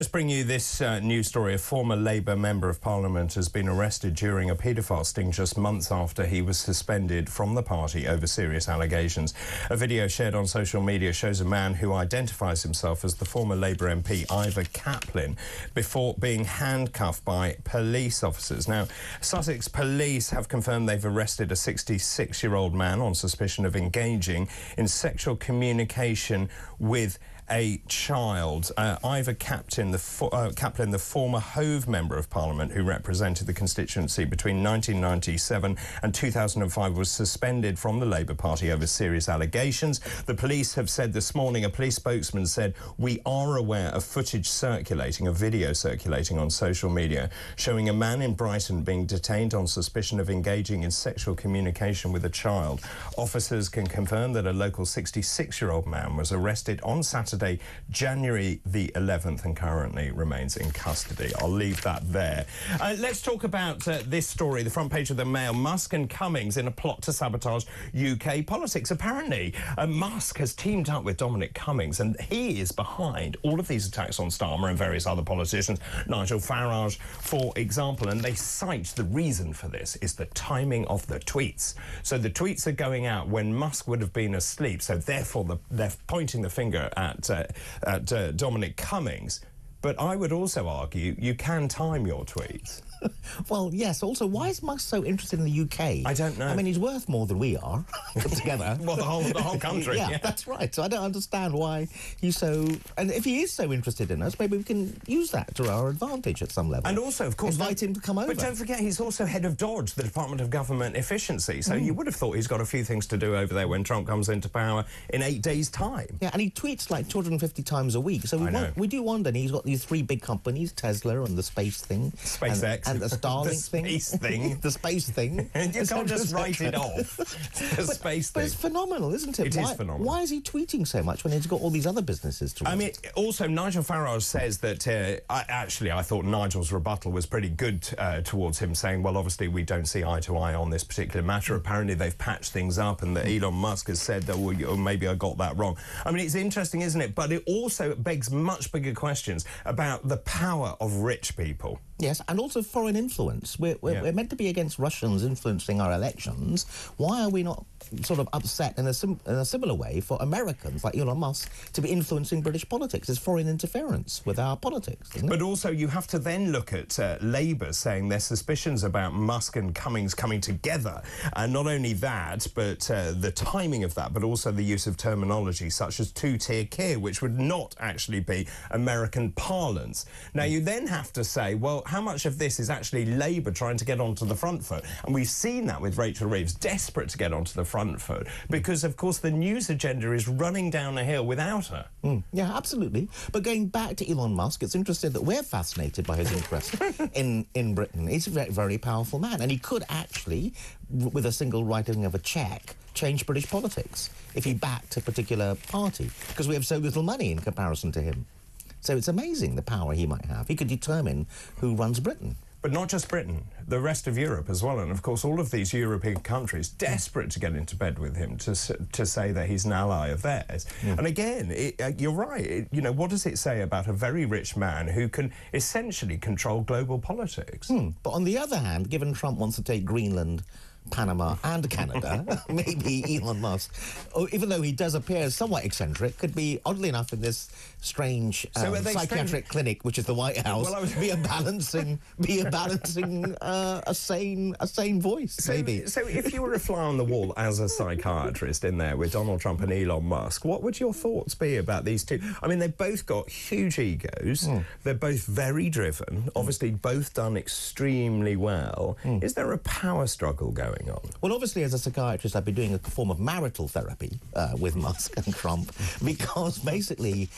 Let's bring you this news story. A former Labour Member of Parliament has been arrested during a paedophile sting just months after he was suspended from the party over serious allegations. A video shared on social media shows a man who identifies himself as the former Labour MP Ivor Kaplan before being handcuffed by police officers. Now, Sussex police have confirmed they've arrested a 66-year-old man on suspicion of engaging in sexual communication with a child. Ivor Kaplan, the former Hove Member of Parliament who represented the constituency between 1997 and 2005, was suspended from the Labour Party over serious allegations. The police have said this morning, a police spokesman said, "We are aware of footage circulating, a video circulating on social media, showing a man in Brighton being detained on suspicion of engaging in sexual communication with a child. Officers can confirm that a local 66-year-old man was arrested on Saturday, January the 11th, and currently remains in custody." I'll leave that there. Let's talk about this story, the front page of the Mail. Musk and Cummings in a plot to sabotage UK politics. Apparently, Musk has teamed up with Dominic Cummings, and he is behind all of these attacks on Starmer and various other politicians, Nigel Farage, for example, and they cite the reason for this is the timing of the tweets. So the tweets are going out when Musk would have been asleep, so therefore they're pointing the finger at Dominic Cummings. But I would also argue you can time your tweets. Well, yes. Also, why is Musk so interested in the UK? I don't know. I mean, he's worth more than we are put together. Well, the whole country. Yeah, that's right. So I don't understand why he's so... And if he is so interested in us, maybe we can use that to our advantage at some level. And also, of course... invite him to come over. But don't forget, he's also head of DOGE, the Department of Government Efficiency. So you would have thought he's got a few things to do over there when Trump comes into power in 8 days' time. Yeah, and he tweets like 250 times a week. So we do wonder, and he's got these three big companies, Tesla and the space thing. SpaceX. And the Starlink thing. The space thing. The space thing. You can't just write it off. The space thing. But it's phenomenal, isn't it? It is phenomenal. Why is he tweeting so much when he's got all these other businesses to run? I mean, also, Nigel Farage says that... I thought Nigel's rebuttal was pretty good towards him, saying, well, obviously, we don't see eye to eye on this particular matter. Apparently, they've patched things up, and that Elon Musk has said that, well, maybe I got that wrong. I mean, it's interesting, isn't it? But it also begs much bigger questions about the power of rich people. Yes, and also foreign influence. We're meant to be against Russians influencing our elections. Why are we not sort of upset in a similar way for Americans like Elon Musk to be influencing British politics? It's foreign interference with our politics, isn't it? But also you have to then look at Labour saying their suspicions about Musk and Cummings coming together. And not only that, but the timing of that, but also the use of terminology such as two-tier care, which would not actually be American parlance. Now, you then have to say, well, how much of this is actually Labour trying to get onto the front foot? And we've seen that with Rachel Reeves, desperate to get onto the front foot, because, of course, the news agenda is running down a hill without her. Yeah, absolutely. But going back to Elon Musk, it's interesting that we're fascinated by his interest in Britain. He's a very, very powerful man, and he could actually, with a single writing of a cheque, change British politics if he backed a particular party, because we have so little money in comparison to him. So it's amazing the power he might have. He could determine who runs Britain. But not just Britain, the rest of Europe as well. And, of course, all of these European countries desperate to get into bed with him to say that he's an ally of theirs. And, again, you're right. You know, what does it say about a very rich man who can essentially control global politics? But on the other hand, given Trump wants to take Greenland, Panama and Canada, maybe Elon Musk, even though he does appear somewhat eccentric, could be, oddly enough, in this strange psychiatric clinic, which is the White House, be a balancing a sane voice, maybe. So if you were a fly on the wall as a psychiatrist in there with Donald Trump and Elon Musk, what would your thoughts be about these two? I mean, they've both got huge egos. They're both very driven, obviously both done extremely well. Is there a power struggle going on? Well, obviously, as a psychiatrist, I'd be doing a form of marital therapy with Musk and Trump, because basically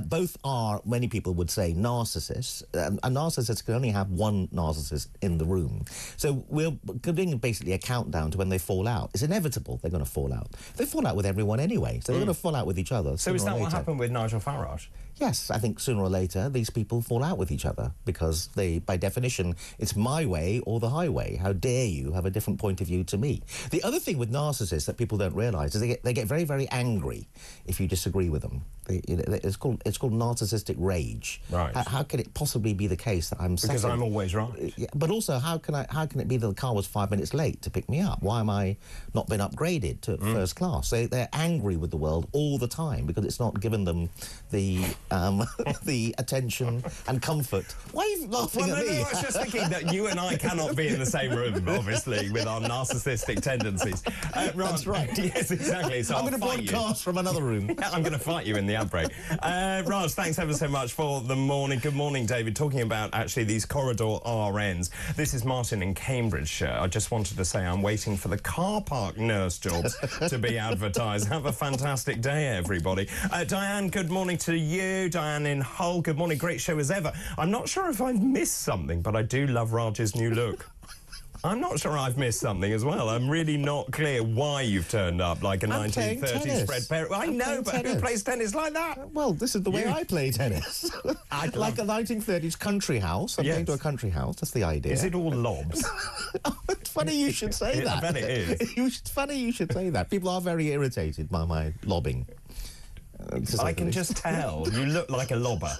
both are, many people would say, narcissists. A narcissist can only have one narcissist in the room. So we're doing basically a countdown to when they fall out. It's inevitable they're going to fall out. They fall out with everyone anyway, so they're going to fall out with each other. So is that what happened with Nigel Farage? Yes, I think sooner or later these people fall out with each other because they, by definition, it's my way or the highway. How dare you have a different point of view to me? The other thing with narcissists that people don't realise is they get very, very angry if you disagree with them. It's called narcissistic rage. Right. How can it possibly be the case that I'm second? Because I'm always right. Yeah, but also, how can it be that the car was 5 minutes late to pick me up? Why am I not been upgraded to first class? They're angry with the world all the time because it's not given them the the attention and comfort. Why are you laughing at me? I was just thinking that you and I cannot be in the same room, obviously, with our narcissistic tendencies. That's right. Yes, exactly. So I'm going to broadcast from another room. I'm going to fight you in the outbreak. Raj, thanks ever so much for the morning. Good morning, David. Talking about, actually, these corridor RNs. This is Martin in Cambridgeshire. I just wanted to say I'm waiting for the car park nurse jobs to be advertised. Have a fantastic day, everybody. Diane, good morning to you. Diane in Hull, good morning. Great show as ever. I'm not sure if I've missed something, but I do love Raj's new look. I'm not sure I've missed something as well. I'm really not clear why you've turned up like a 1930s Fred Perry. I know, but who plays tennis like that? Well, this is the way I play tennis. Like a 1930s country house. I'm going to a country house. That's the idea. Is it all lobs? It's funny you should say that. I bet it is. It's funny you should say that. People are very irritated by my lobbing. I can just tell. You look like a lobber.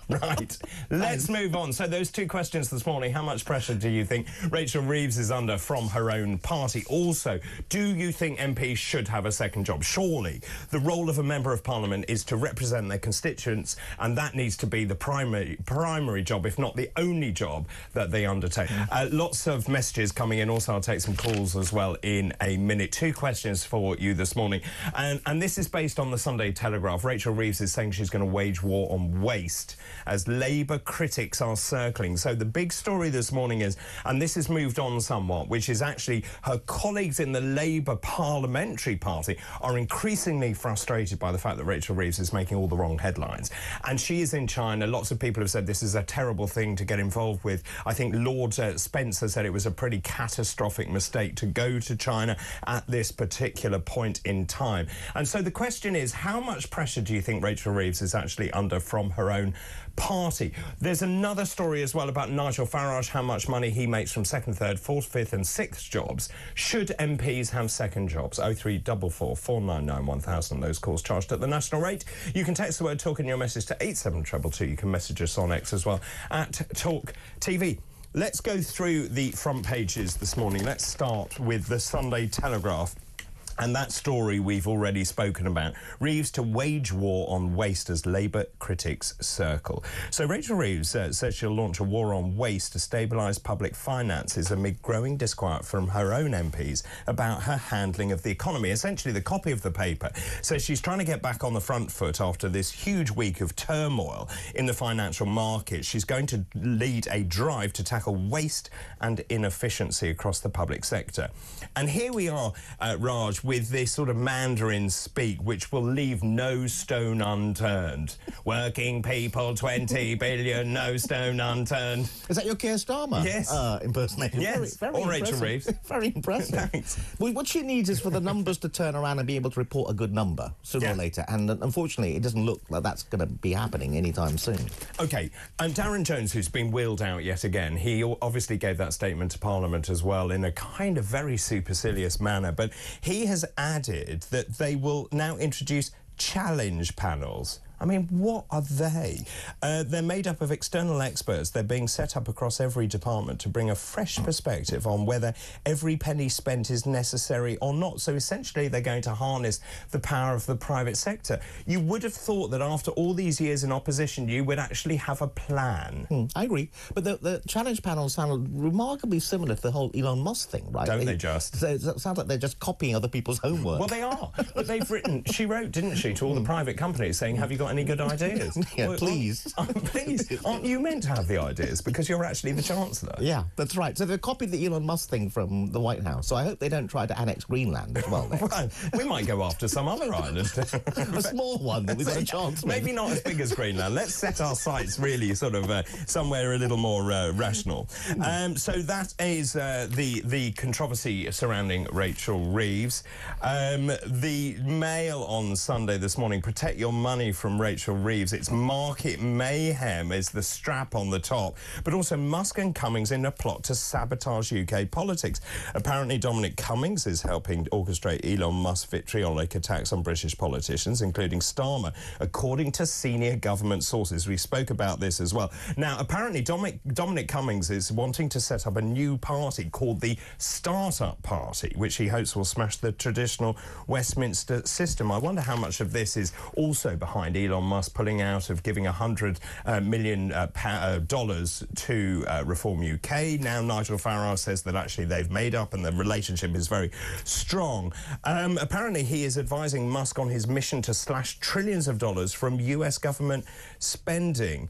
Right. Let's move on. So those two questions this morning. How much pressure do you think Rachel Reeves is under from her own party? Also, do you think MPs should have a second job? Surely the role of a Member of Parliament is to represent their constituents, and that needs to be the primary job, if not the only job that they undertake. Lots of messages coming in. Also, I'll take some calls as well in a minute. Two questions for you this morning. And this is based on the Sunday Telegraph. Rachel Reeves is saying she's going to wage war on waste as Labour critics are circling. So the big story this morning is, and this has moved on somewhat, which is actually her colleagues in the Labour Parliamentary Party are increasingly frustrated by the fact that Rachel Reeves is making all the wrong headlines. And she is in China. Lots of people have said this is a terrible thing to get involved with. I think Lord Spencer said it was a pretty catastrophic mistake to go to China at this particular point in time. And so the question is, how much pressure do you think Rachel Reeves is actually under from her own party? There's another story as well about Nigel Farage, how much money he makes from second, third, fourth, fifth and sixth jobs. Should MPs have second jobs? 0344 499 1000. Those calls charged at the national rate. You can text the word talk in your message to 87222. You can message us on X as well at TalkTV. Let's go through the front pages this morning. Let's start with the Sunday Telegraph. And that story we've already spoken about. Reeves to wage war on waste as Labour critics circle. So Rachel Reeves says she'll launch a war on waste to stabilise public finances amid growing disquiet from her own MPs about her handling of the economy. Essentially, the copy of the paper says she's trying to get back on the front foot after this huge week of turmoil in the financial market. She's going to lead a drive to tackle waste and inefficiency across the public sector. And here we are, Raj, with this sort of Mandarin speak, which will leave no stone unturned. Working people, 20 billion, no stone unturned. Is that your Keir Starmer? Yes. Impersonation? Yes, very or Rachel Reeves. Very impressive. Thanks. Well, what she needs is for the numbers to turn around and be able to report a good number sooner or later. And unfortunately, it doesn't look like that's going to be happening anytime soon. OK, and Darren Jones, who's been wheeled out yet again, he obviously gave that statement to Parliament as well in a kind of very supercilious manner, but he has added that they will now introduce challenge panels. I mean, what are they? They're made up of external experts. They're being set up across every department to bring a fresh perspective on whether every penny spent is necessary or not. So essentially, they're going to harness the power of the private sector. You would have thought that after all these years in opposition, you would actually have a plan. I agree. But the challenge panels sound remarkably similar to the whole Elon Musk thing, right? Don't they just? So it sounds like they're just copying other people's homework. Well, they are. But they've written, she wrote, didn't she, to all the private companies saying, have you got any good ideas? Yeah, please. Please. Aren't you meant to have the ideas because you're actually the Chancellor? Yeah, that's right. So they copied the Elon Musk thing from the White House. So I hope they don't try to annex Greenland as well. Well, we might go after some other island. A small one that we've got a chance with. Maybe not as big as Greenland. Let's set our sights really sort of somewhere a little more rational. So that is the controversy surrounding Rachel Reeves. The Mail on Sunday this morning, protect your money from from Rachel Reeves. It's market mayhem is the strap on the top, but also Musk and Cummings in a plot to sabotage UK politics. Apparently, Dominic Cummings is helping orchestrate Elon Musk's vitriolic attacks on British politicians, including Starmer, according to senior government sources. We spoke about this as well. Now, apparently, Dominic Cummings is wanting to set up a new party called the Startup Party, which he hopes will smash the traditional Westminster system. I wonder how much of this is also behind Elon Musk pulling out of giving $100 million to Reform UK. Now, Nigel Farage says that actually they've made up and the relationship is very strong. Apparently, he is advising Musk on his mission to slash trillions of dollars from US government spending.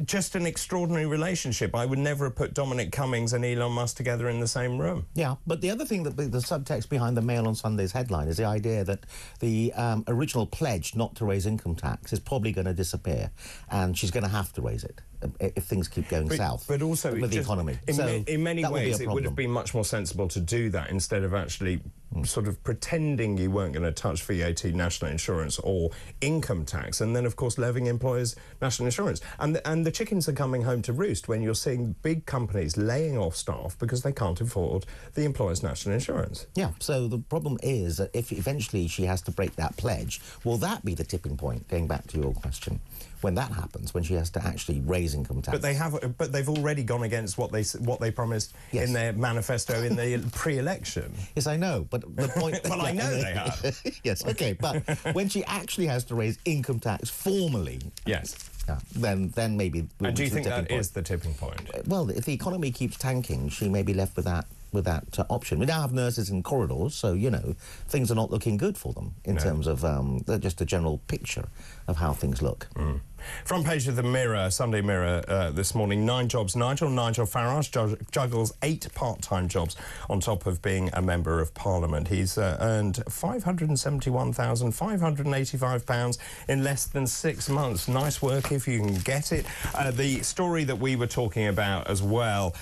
Just an extraordinary relationship. I would never have put Dominic Cummings and Elon Musk together in the same room. Yeah, but the other thing, that the subtext behind the Mail on Sunday's headline is the idea that the original pledge not to raise income tax is probably going to disappear, and she's going to have to raise it if things keep going south. But also with the economy. In many ways, it would have been much more sensible to do that instead of actually sort of pretending you weren't going to touch VAT, national insurance or income tax, and then, of course, levying employers' national insurance. And the chickens are coming home to roost when you're seeing big companies laying off staff because they can't afford the employers' national insurance. Yeah, so the problem is that if eventually she has to break that pledge, will that be the tipping point, going back to your question? When that happens, when she has to actually raise income tax. But they've already gone against what they promised in their manifesto in the pre-election. Yes, I know, but the point... Well, I know they have. Yes, OK, but when she actually has to raise income tax formally... Yes. Then maybe... And do you think that is the tipping point? Well, if the economy keeps tanking, she may be left with that option. We now have nurses in corridors, so, you know, things are not looking good for them in terms of just a general picture of how things look. Front page of the Mirror, Sunday Mirror, this morning, 9 jobs. Nigel Farage juggles 8 part-time jobs on top of being a Member of Parliament. He's earned £571,585 in less than 6 months. Nice work if you can get it. The story that we were talking about as well,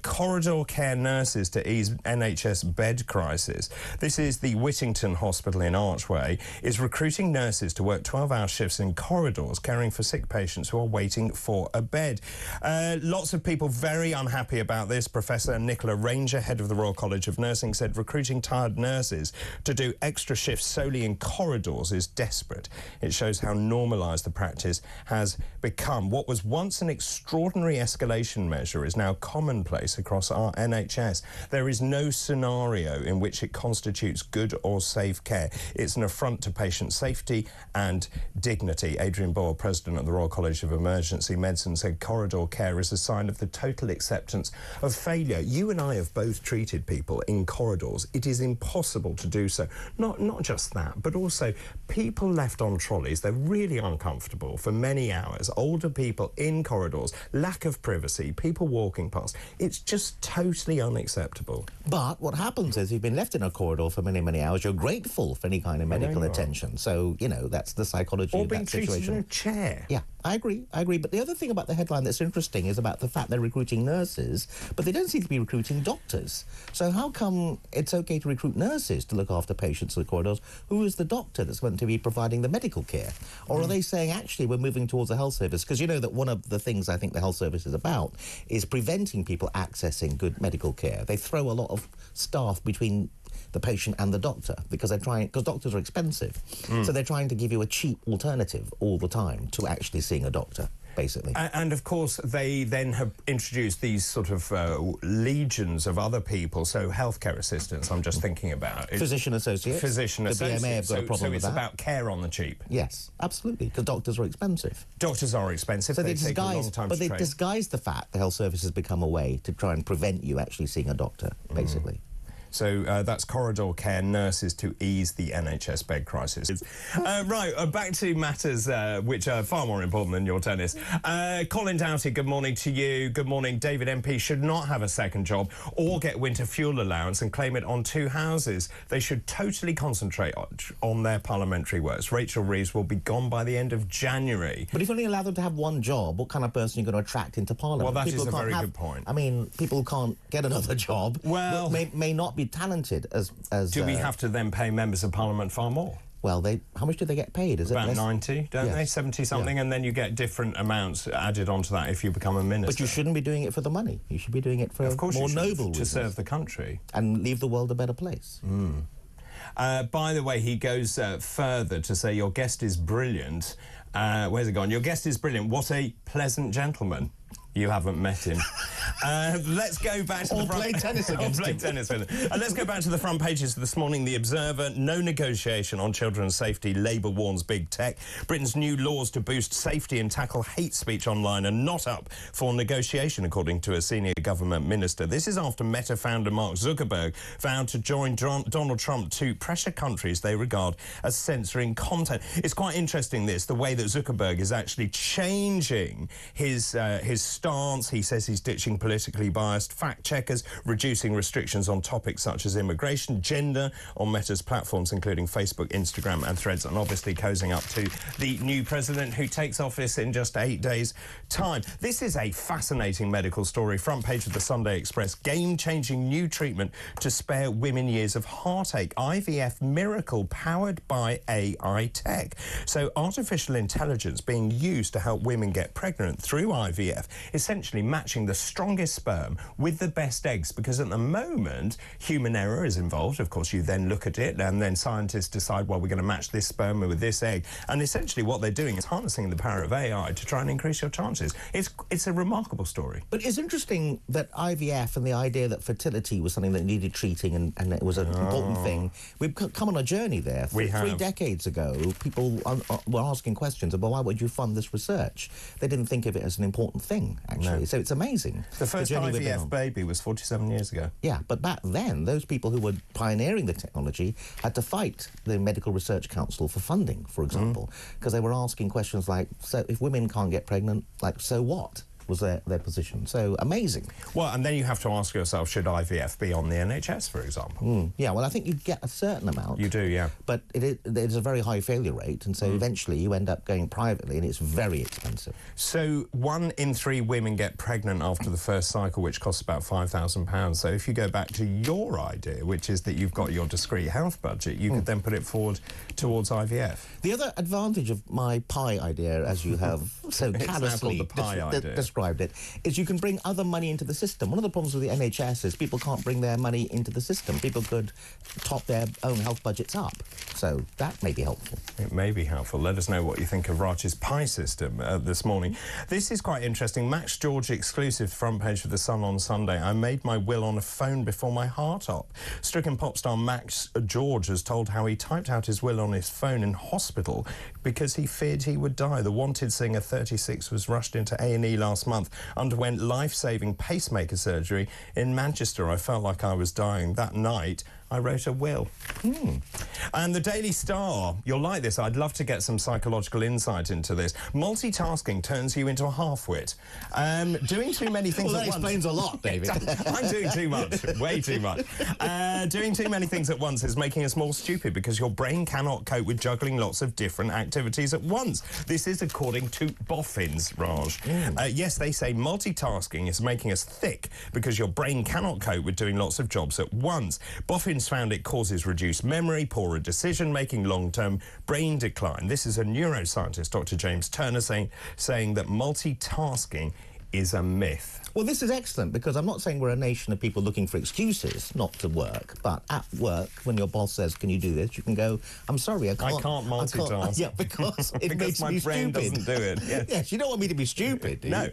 corridor care nurses to ease NHS bed crisis. This is the Whittington Hospital in Archway, is recruiting nurses to work 12-hour shifts in corridors, caring for sick patients who are waiting for a bed. Lots of people very unhappy about this. Professor Nicola Ranger, head of the Royal College of Nursing, said recruiting tired nurses to do extra shifts solely in corridors is desperate. It shows how normalised the practice has become. What was once an extraordinary escalation measure is now commonplace across our NHS. There is no scenario in which it constitutes good or safe care. It's an affront to patient safety and dignity. Adrian Boyle, President of the Royal College of Emergency Medicine, said corridor care is a sign of the total acceptance of failure. You and I have both treated people in corridors. It is impossible to do so. Not just that, but also people left on trolleys. They're really uncomfortable for many hours. Older people in corridors, lack of privacy, people walking past. It's just totally unacceptable. But what happens is you've been left in a corridor for many, many hours. You're grateful for any kind of medical attention. So, you know, that's the psychology of that situation. Or being treated in a chair. Yeah, I agree. But the other thing about the headline that's interesting is about the fact they're recruiting nurses, but they don't seem to be recruiting doctors. So how come it's okay to recruit nurses to look after patients in the corridors? Who is the doctor that's going to be providing the medical care? Or are they saying, actually, we're moving towards a health service? Because you know that one of the things I think the health service is about is preventing people accessing good medical care. They throw a lot of staff between the patient and the doctor because doctors are expensive. So they're trying to give you a cheap alternative all the time to actually seeing a doctor, basically. And of course, they then have introduced these sort of legions of other people, so healthcare assistants, I'm just thinking about. Physician associates. Physician associates. The BMA have got a problem with that. So it's about care on the cheap. Yes, absolutely, because doctors are expensive. Doctors are expensive. So they take a long time to train. But they disguise the fact the health service has become a way to try and prevent you actually seeing a doctor, basically. So that's corridor care nurses to ease the NHS bed crisis. Right, back to matters which are far more important than your tennis. Colin Doughty, good morning to you. Good morning. David MP should not have a second job or get winter fuel allowance and claim it on 2 houses. They should totally concentrate on their parliamentary works. Rachel Reeves will be gone by the end of January. But if you only allow them to have one job, what kind of person are you going to attract into Parliament? Well, that is a very good point. I mean, people can't get another job. Well, may not be talented as do we have to then pay members of Parliament far more? Well, how much do they get paid? Is it about 90, don't they? 70-something, and then you get different amounts added onto that if you become a minister. But you shouldn't be doing it for the money. You should be doing it for more noble reasons. To serve the country. And leave the world a better place. By the way, he goes further to say, your guest is brilliant. Where's it gone? Your guest is brilliant. What a pleasant gentleman. You haven't met him. Let's go back to the front... play tennis against him. Tennis with him. Let's go back to the front pages this morning. The Observer, no negotiation on children's safety. Labour warns big tech. Britain's new laws to boost safety and tackle hate speech online are not up for negotiation, according to a senior government minister. This is after Meta founder Mark Zuckerberg vowed to join Donald Trump to pressure countries they regard as censoring content. It's quite interesting, the way that Zuckerberg is actually changing his stance. He says he's ditching politically biased fact-checkers, reducing restrictions on topics such as immigration, gender on Meta's platforms, including Facebook, Instagram and Threads, and obviously cozying up to the new president who takes office in just 8 days' time. This is a fascinating medical story. Front page of the Sunday Express. Game-changing new treatment to spare women years of heartache. IVF miracle powered by AI tech. So artificial intelligence being used to help women get pregnant through IVF, essentially matching the strongest sperm with the best eggs, because at the moment human error is involved. Of course, you then look at it and then scientists decide, well, we're going to match this sperm with this egg, and essentially what they're doing is harnessing the power of AI to try and increase your chances. It's a remarkable story. But it's interesting that IVF and the idea that fertility was something that needed treating and it was an important thing. We've come on a journey there. We have. 3 decades ago, people were asking questions about why would you fund this research? They didn't think of it as an important thing, actually. No. So it's amazing. The first IVF baby was 47 years ago. Yeah, but back then, those people who were pioneering the technology had to fight the Medical Research Council for funding, for example, because they were asking questions like, so if women can't get pregnant, like, so what? Was their position. So amazing. Well, and then you have to ask yourself, should IVF be on the NHS, for example? Yeah, well, I think you get a certain amount. You do, yeah. But there's a very high failure rate, and so eventually you end up going privately, and it's very expensive. So 1 in 3 women get pregnant after the first cycle, which costs about £5,000. So if you go back to your idea, which is that you've got your discrete health budget, you could then put it forward towards IVF. The other advantage of my pie idea, as you have so callously described it, is you can bring other money into the system. One of the problems with the NHS is people can't bring their money into the system. People could top their own health budgets up. So that may be helpful. It may be helpful. Let us know what you think of Raj's pie system this morning. This is quite interesting. Max George exclusive, front page of The Sun on Sunday. I made my will on a phone before my heart op. Stricken pop star Max George has told how he typed out his will on his phone in hospital because he feared he would die. The wanted singer, 36, was rushed into A&E last month, underwent life-saving pacemaker surgery in Manchester. I felt like I was dying. That night, I wrote a will. And the Daily Star, you'll like this. I'd love to get some psychological insight into this. Multitasking turns you into a half-wit. Doing too many things well, at once... that explains a lot, David. I'm doing too much, way too much. Doing too many things at once is making us more stupid because your brain cannot cope with juggling lots of different activities at once. This is according to boffins, Raj. Yes, they say multitasking is making us thick because your brain cannot cope with doing lots of jobs at once. Boffins found it causes reduced memory, poorer decision-making, long-term brain decline. This is a neuroscientist, Dr. James Turner, saying that multitasking is a myth. Well, this is excellent, because I'm not saying we're a nation of people looking for excuses not to work, but at work, when your boss says, can you do this, you can go, I'm sorry, I can't multitask. Yeah, because it makes my me brain stupid. doesn't do it. Yes. Yes, you don't want me to be stupid, do you? No.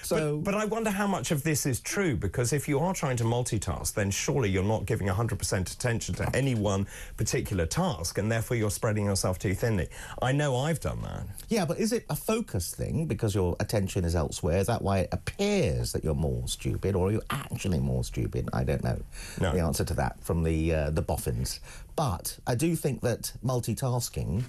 So, but I wonder how much of this is true, because if you are trying to multitask, then surely you're not giving 100% attention to any one particular task, and therefore you're spreading yourself too thinly. I know I've done that. Yeah, but is it a focus thing, because your attention is elsewhere? Is that why it appears that you're more stupid, or are you actually more stupid? I don't know the answer to that from the boffins. But I do think that multitasking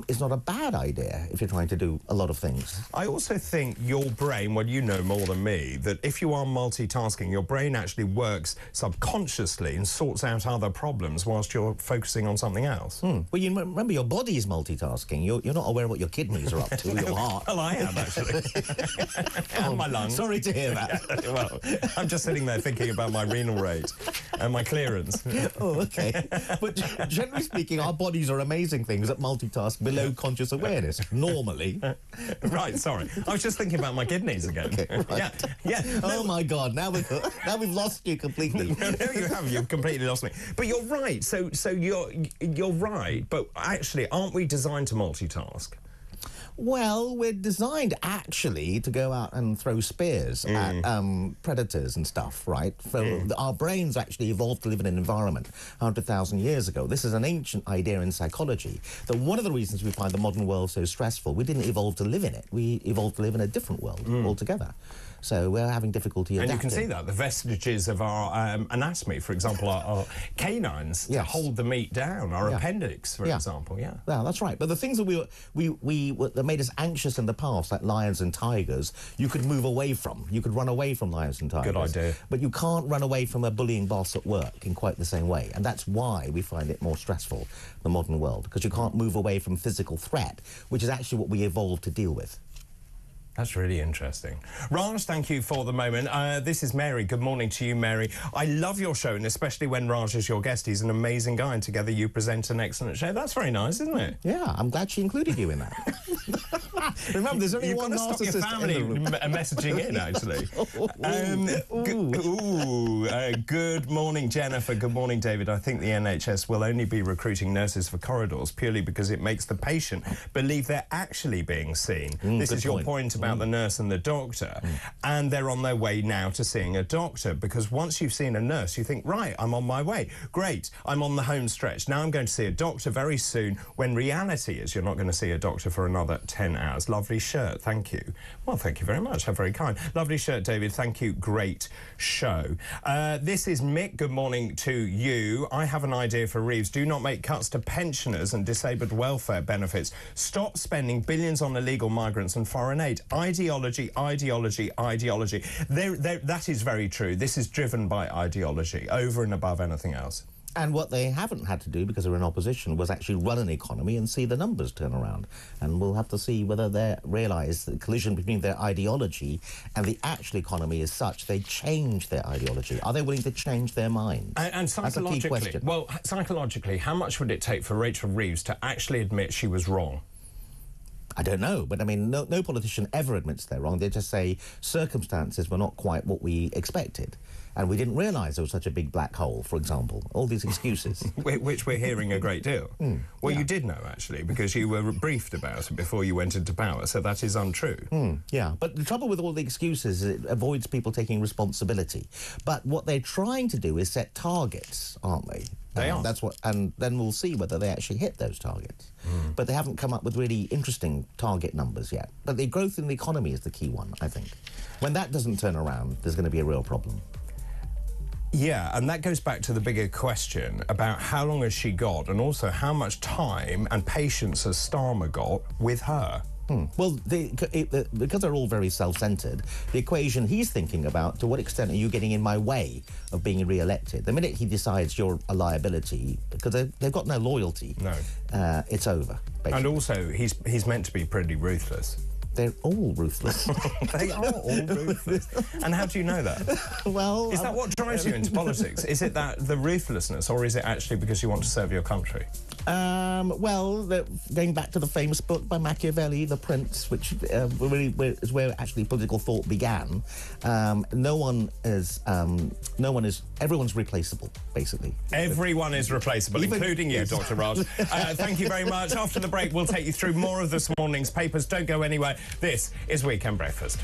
is not a bad idea if you're trying to do a lot of things. I also think your brain, well, you know more than me, that if you are multitasking, your brain actually works subconsciously and sorts out other problems whilst you're focusing on something else. Well, you remember, your body is multitasking. You're not aware of what your kidneys are up to, your heart. Well, I am, actually. And my lungs. Sorry to hear that. Well, I'm just sitting there thinking about my renal rate and my clearance. Oh, okay. But generally speaking, our bodies are amazing things that multitask below conscious awareness, normally. Right, sorry. I was just thinking about my kidneys again. Okay, right. Yeah. Oh, my God, now we've lost you completely. No, you haven't. You've completely lost me. But you're right. So you're right. But actually, aren't we designed to multitask? Well, we're designed actually to go out and throw spears at predators and stuff, right? So our brains actually evolved to live in an environment 100,000 years ago. This is an ancient idea in psychology that one of the reasons we find the modern world so stressful, we didn't evolve to live in it. We evolved to live in a different world altogether. So we're having difficulty adapting. And you can see that, the vestiges of our anatomy, for example, our canines to hold the meat down, our appendix, for example, Yeah, that's right. But the things that that made us anxious in the past, like lions and tigers, you could move away from. You could run away from lions and tigers. Good idea. But you can't run away from a bullying boss at work in quite the same way. And that's why we find it more stressful, the modern world, because you can't move away from physical threat, which is actually what we evolved to deal with. That's really interesting. Raj, thank you for the moment. This is Mary. Good morning to you, Mary. I love your show, and especially when Raj is your guest. He's an amazing guy, and together you present an excellent show. That's very nice, isn't it? Yeah, I'm glad she included you in that. Remember, there's only one narcissist. You've got to stop your family messaging in, actually. Good morning, Jennifer. Good morning, David. I think the NHS will only be recruiting nurses for corridors purely because it makes the patient believe they're actually being seen. This is your point about the nurse and the doctor, and they're on their way now to seeing a doctor, because once you've seen a nurse, you think, right, I'm on my way. Great, I'm on the home stretch. Now I'm going to see a doctor very soon, when reality is you're not going to see a doctor for another 10 hours. Lovely shirt, thank you. Well, thank you very much. How very kind. Lovely shirt, David. Thank you. Great show. This is Mick. Good morning to you. I have an idea for Reeves. Do not make cuts to pensioners and disabled welfare benefits. Stop spending billions on illegal migrants and foreign aid. Ideology, ideology, ideology. That is very true. This is driven by ideology over and above anything else. And what they haven't had to do, because they're in opposition, was actually run an economy and see the numbers turn around. And we'll have to see whether they realise the collision between their ideology and the actual economy is such they change their ideology. Are they willing to change their mind? And psychologically, well, psychologically, how much would it take for Rachel Reeves to actually admit she was wrong? I don't know, but I mean, no politician ever admits they're wrong. They just say circumstances were not quite what we expected. And we didn't realise there was such a big black hole, for example. All these excuses. Which we're hearing a great deal. Well, you did know, actually, because you were briefed about it before you went into power, so that is untrue. Yeah, but the trouble with all the excuses is it avoids people taking responsibility. But what they're trying to do is set targets, aren't they? They are. That's what, and then we'll see whether they actually hit those targets. But they haven't come up with really interesting target numbers yet. But the growth in the economy is the key one, I think. When that doesn't turn around, there's going to be a real problem. Yeah, and that goes back to the bigger question about how long has she got, and also how much time and patience has Starmer got with her. Well, because they're all very self-centred, the equation he's thinking about, to what extent are you getting in my way of being re-elected? The minute he decides you're a liability, because they've got no loyalty, it's over, basically. And also, he's meant to be pretty ruthless. They're all ruthless. They are all ruthless. And how do you know that? Well... Is that what drives you into politics? Is it the ruthlessness, or is it actually because you want to serve your country? Well, going back to the famous book by Machiavelli, The Prince, which really is where actually political thought began. Everyone's replaceable, basically. Everyone is replaceable, including you, Dr. Raj. Thank you very much. After the break, we'll take you through more of this morning's papers. Don't go anywhere. This is Weekend Breakfast.